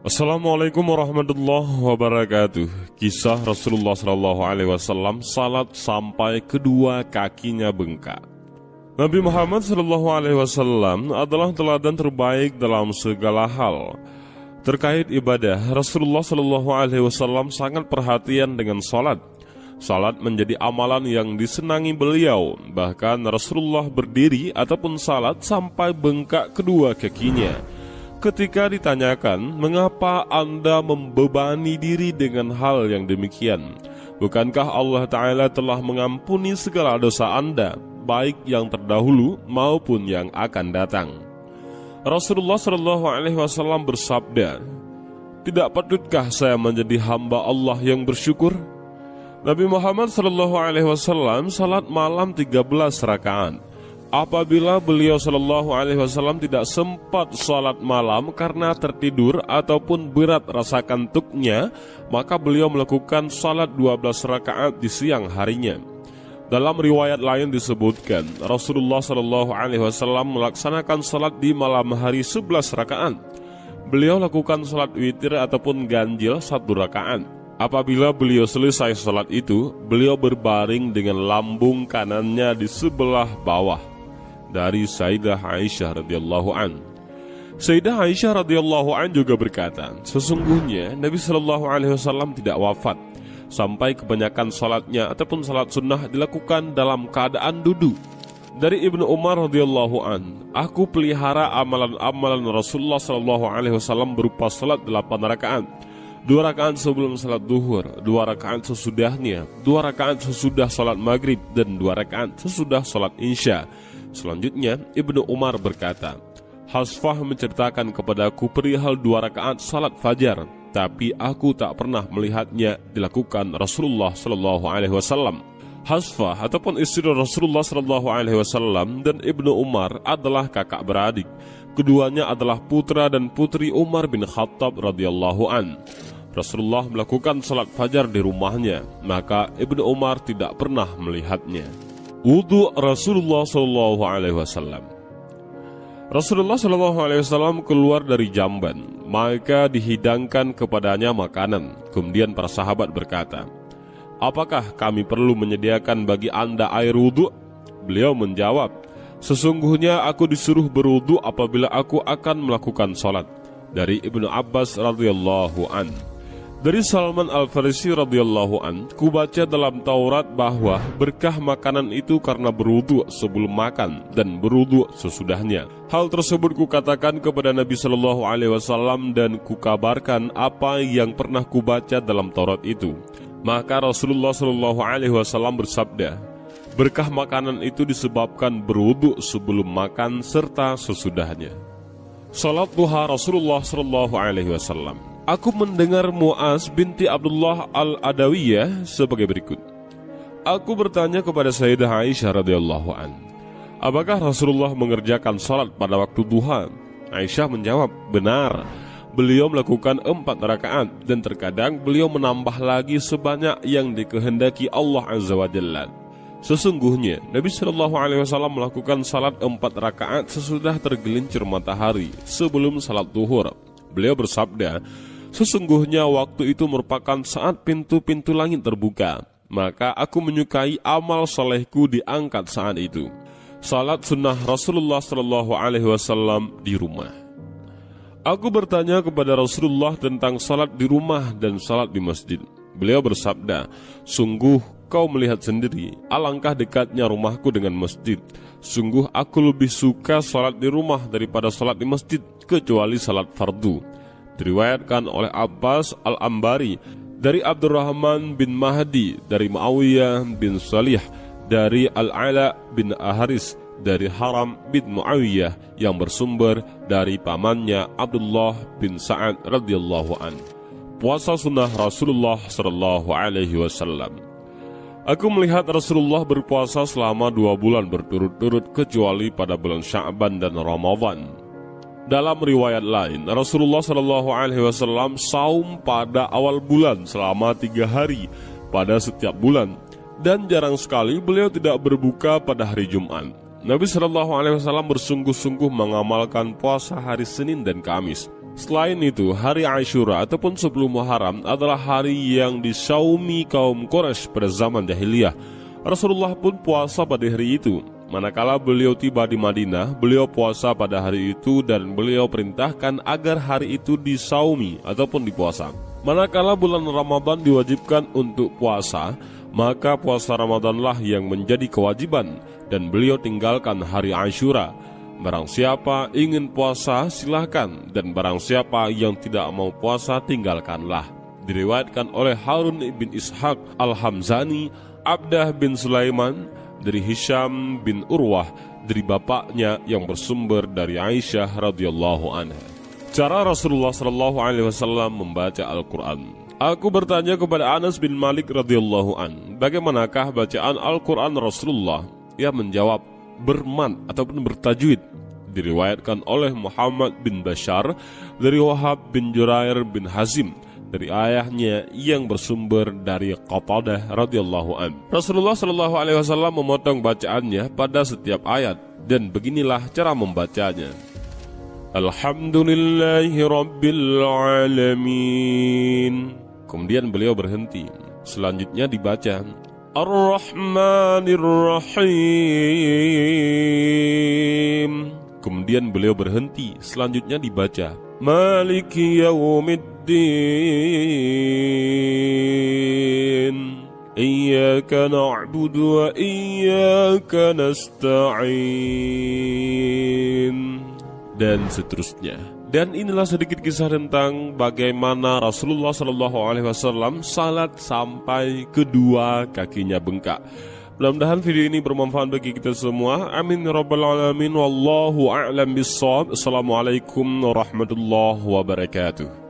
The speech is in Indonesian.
Assalamualaikum warahmatullahi wabarakatuh. Kisah Rasulullah SAW salat sampai kedua kakinya bengkak. Nabi Muhammad SAW adalah teladan terbaik dalam segala hal. Terkait ibadah, Rasulullah SAW sangat perhatian dengan salat. Salat menjadi amalan yang disenangi beliau. Bahkan Rasulullah berdiri ataupun salat sampai bengkak kedua kakinya. Ketika ditanyakan, mengapa Anda membebani diri dengan hal yang demikian? Bukankah Allah Ta'ala telah mengampuni segala dosa Anda, baik yang terdahulu maupun yang akan datang? Rasulullah SAW bersabda, "Tidak patutkah saya menjadi hamba Allah yang bersyukur?" Nabi Muhammad SAW salat malam 13 rakaat. Apabila beliau SAW tidak sempat salat malam karena tertidur ataupun berat rasa kantuknya, maka beliau melakukan salat 12 rakaat di siang harinya. Dalam riwayat lain disebutkan, Rasulullah SAW melaksanakan salat di malam hari 11 rakaat. Beliau lakukan salat witir ataupun ganjil 1 rakaat. Apabila beliau selesai salat itu, beliau berbaring dengan lambung kanannya di sebelah bawah. Dari Sayyidah Aisyah radhiyallahu an. Sayyidah Aisyah radhiyallahu an juga berkata, sesungguhnya Nabi SAW tidak wafat sampai kebanyakan salatnya ataupun salat sunnah dilakukan dalam keadaan duduk. Dari Ibnu Umar radhiyallahu an, aku pelihara amalan-amalan Rasulullah SAW berupa salat 8 rakaat, 2 rakaat sebelum salat duhur, 2 rakaat sesudahnya, 2 rakaat sesudah salat maghrib, dan 2 rakaat sesudah salat isya. Selanjutnya, Ibnu Umar berkata, Hafsah menceritakan kepadaku perihal 2 rakaat salat fajar, tapi aku tak pernah melihatnya dilakukan Rasulullah SAW. Hafsah ataupun istri Rasulullah SAW dan Ibnu Umar adalah kakak beradik. Keduanya adalah putra dan putri Umar bin Khattab radhiyallahu an. Rasulullah melakukan salat fajar di rumahnya, maka Ibnu Umar tidak pernah melihatnya. Wudu Rasulullah SAW. Rasulullah SAW keluar dari jamban, maka dihidangkan kepadanya makanan. Kemudian para sahabat berkata, "Apakah kami perlu menyediakan bagi Anda air wudu?" Beliau menjawab, "Sesungguhnya aku disuruh berwudu apabila aku akan melakukan salat." Dari Ibnu Abbas radhiyallahu an. Dari Salman Al-Farisi radhiyallahu an, ku baca dalam Taurat bahwa berkah makanan itu karena berwudu sebelum makan dan berwudu sesudahnya. Hal tersebut ku katakan kepada Nabi SAW dan ku kabarkan apa yang pernah ku baca dalam Taurat itu. Maka Rasulullah SAW bersabda, berkah makanan itu disebabkan berwudu sebelum makan serta sesudahnya. Salat duha Rasulullah SAW. Aku mendengar Mu'az binti Abdullah al-Adawiyah sebagai berikut. Aku bertanya kepada Sayyidah Aisyah radhiyallahu an, apakah Rasulullah mengerjakan salat pada waktu duha? Aisyah menjawab, benar. Beliau melakukan 4 rakaat dan terkadang beliau menambah lagi sebanyak yang dikehendaki Allah Azza wa Jalla. Sesungguhnya Nabi SAW melakukan salat 4 rakaat sesudah tergelincir matahari sebelum salat duhur. Beliau bersabda, sesungguhnya waktu itu merupakan saat pintu-pintu langit terbuka, maka aku menyukai amal salehku diangkat saat itu. Salat sunnah Rasulullah SAW di rumah. Aku bertanya kepada Rasulullah tentang salat di rumah dan salat di masjid. Beliau bersabda, sungguh kau melihat sendiri, alangkah dekatnya rumahku dengan masjid. Sungguh aku lebih suka salat di rumah daripada salat di masjid, kecuali salat fardu. Diriwayatkan oleh Abbas al-Ambari, dari Abdurrahman bin Mahdi, dari Muawiyah bin Salih, dari Al-Ala bin Aharis, dari Haram bin Muawiyah yang bersumber dari pamannya Abdullah bin Sa'ad radhiyallahu an. Puasa sunnah Rasulullah SAW. Aku melihat Rasulullah berpuasa selama 2 bulan berturut-turut kecuali pada bulan Sya'ban dan Ramadan. Dalam riwayat lain, Rasulullah SAW saum pada awal bulan selama 3 hari pada setiap bulan, dan jarang sekali beliau tidak berbuka pada hari Jumat. Nabi SAW bersungguh-sungguh mengamalkan puasa hari Senin dan Kamis. Selain itu, hari Asyura ataupun 10 Muharram adalah hari yang disaumi kaum Quraisy pada zaman jahiliyah. Rasulullah pun puasa pada hari itu. Manakala beliau tiba di Madinah, beliau puasa pada hari itu dan beliau perintahkan agar hari itu disaumi ataupun dipuasa. Manakala bulan Ramadan diwajibkan untuk puasa, maka puasa Ramadanlah yang menjadi kewajiban dan beliau tinggalkan hari Asyura. Barang siapa ingin puasa silahkan, dan barang siapa yang tidak mau puasa tinggalkanlah. Diriwayatkan oleh Harun bin Ishaq Al-Hamzani, Abdah bin Sulaiman, dari Hisham bin Urwah, dari bapaknya yang bersumber dari Aisyah radhiyallahu anha. Cara Rasulullah SAW membaca Al-Quran. Aku bertanya kepada Anas bin Malik radhiyallahu an, bagaimanakah bacaan Al-Quran Rasulullah? Ia menjawab, bermad ataupun bertajwid. Diriwayatkan oleh Muhammad bin Bashar dari Wahab bin Jurair bin Hazim, dari ayahnya yang bersumber dari Qatadah radhiyallahu an. Rasulullah SAW memotong bacaannya pada setiap ayat, dan beginilah cara membacanya. Alhamdulillahi Rabbil Alamin. Kemudian beliau berhenti. Selanjutnya dibaca Ar-Rahmanir Rahim. Kemudian beliau berhenti. Selanjutnya dibaca Maliki Yawmiddin. Iyyaka na'budu wa iyyaka nasta'in, dan seterusnya. Dan inilah sedikit kisah tentang bagaimana Rasulullah SAW salat sampai kedua kakinya bengkak. Mudah-mudahan video ini bermanfaat bagi kita semua. Amin ya rabbal alamin. Wallahu a'lam bissawab. Assalamualaikum warahmatullahi wabarakatuh.